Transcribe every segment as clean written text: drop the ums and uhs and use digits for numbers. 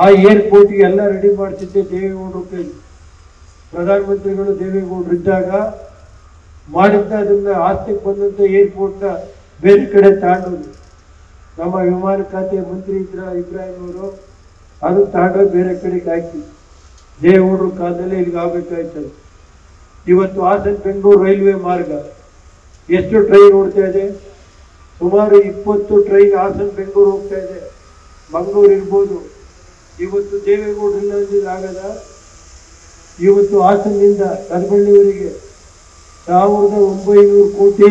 ಆ ಏರ್ಪೋರ್ಟ್ಗೆ ಎಲ್ಲ ರೆಡಿ ಮಾಡ್ತಿದ್ದೆ ದೇವೇಗೌಡರು ಕೈ. ಪ್ರಧಾನಮಂತ್ರಿಗಳು ದೇವೇಗೌಡರು ಇದ್ದಾಗ ಮಾಡಿದ್ದ ಅದನ್ನ ಆಸ್ತಿಗೆ ಬಂದಂಥ ಏರ್ಪೋರ್ಟ್ನ ಬೇರೆ ಕಡೆ ತಾಂಡೋದು. ನಮ್ಮ ವಿಮಾನ ಖಾತೆ ಮಂತ್ರಿ ಇಬ್ರಾಹಿಂ ಅವರು ಅದು ತಾಂಡೋದು ಬೇರೆ ಕಡೆಗೆ ಹಾಕಿ ದೇವೇಗೌಡರು ಕಾಲದಲ್ಲಿ ಇಲ್ಲಿಗೆ ಆಗಬೇಕಾಯ್ತದೆ. ಇವತ್ತು ಹಾಸನ ಬೆಂಗಳೂರು ರೈಲ್ವೆ ಮಾರ್ಗ ಎಷ್ಟು ಟ್ರೈನ್ ಓಡ್ತಾ ಇದೆ? ಸುಮಾರು 20 ಟ್ರೈನ್ ಹಾಸನ ಬೆಂಗಳೂರು ಹೋಗ್ತಾ ಇದೆ. ಮಂಗಳೂರು ಇರ್ಬೋದು. ಇವತ್ತು ದೇವೇಗೌಡರಿಂದ ಆಗದ. ಇವತ್ತು ಹಾಸನದಿಂದ ಕದಬಳ್ಳಿಯವರಿಗೆ 1900 crore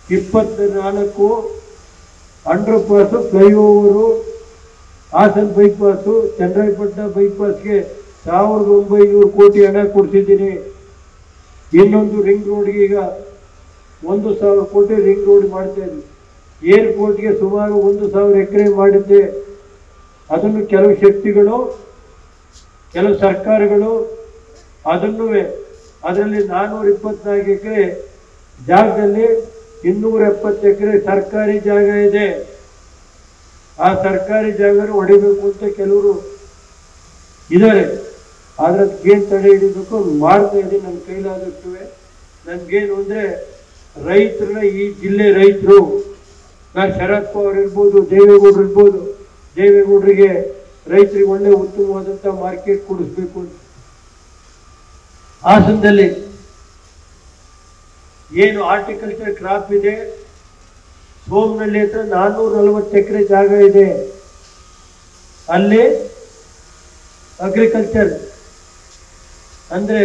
24 underpass, flyover, Hassan bypass, Channarayapatna ಬೈಪಾಸ್ಗೆ 1900 ಕೋಟಿ ಹಣ ಕೊಡ್ತಿದ್ದೀನಿ. ಇನ್ನೊಂದು ರಿಂಗ್ ರೋಡ್ಗೆ ಈಗ 1000 ಕೋಟಿ ರಿಂಗ್ ರೋಡ್ ಮಾಡ್ತಾ ಇದ್ವಿ. ಏರ್ಪೋರ್ಟ್ಗೆ ಸುಮಾರು 1000 ಎಕರೆ ಮಾಡಿದ್ದೆ. ಅದನ್ನು ಕೆಲವು ಶಕ್ತಿಗಳು, ಕೆಲವು ಸರ್ಕಾರಗಳು ಅದನ್ನು ಅದರಲ್ಲಿ 424 ಎಕರೆ ಜಾಗದಲ್ಲಿ 270 ಎಕರೆ ಸರ್ಕಾರಿ ಜಾಗ ಇದೆ. ಆ ಸರ್ಕಾರಿ ಜಾಗ ಹೊಡಿಬೇಕು ಅಂತ ಕೆಲವರು ಇದ್ದಾರೆ. ಆದ್ರೆ ಅದಕ್ಕೇನು ತಡೆ ಹಿಡಿಬೇಕು ಮಾಡ್ತಾ ಇದ್ದೀನಿ ನನ್ನ ಕೈಲಾದಷ್ಟು. ನನ್ಗೇನು ಅಂದರೆ ರೈತರನ್ನ, ಈ ಜಿಲ್ಲೆ ರೈತರು, ನಾನು ಶರದ್ ಪವಾರ್ ಇರ್ಬೋದು, ದೇವೇಗೌಡರು ಇರ್ಬೋದು, ದೇವೇಗೌಡರಿಗೆ ರೈತರಿಗೆ ಒಳ್ಳೆ ಉತ್ತಮವಾದಂಥ ಮಾರ್ಕೆಟ್ ಕೊಡಿಸ್ಬೇಕು ಅಂತ. ಹಾಸನದಲ್ಲಿ ಏನು ಹಾರ್ಟಿಕಲ್ಚರ್ ಕ್ರಾಪ್ ಇದೆ, ಸೋಮನಹಳ್ಳಿ ಹತ್ರ 440 ಎಕರೆ ಜಾಗ ಇದೆ. ಅಲ್ಲಿ ಅಗ್ರಿಕಲ್ಚರ್ ಅಂದರೆ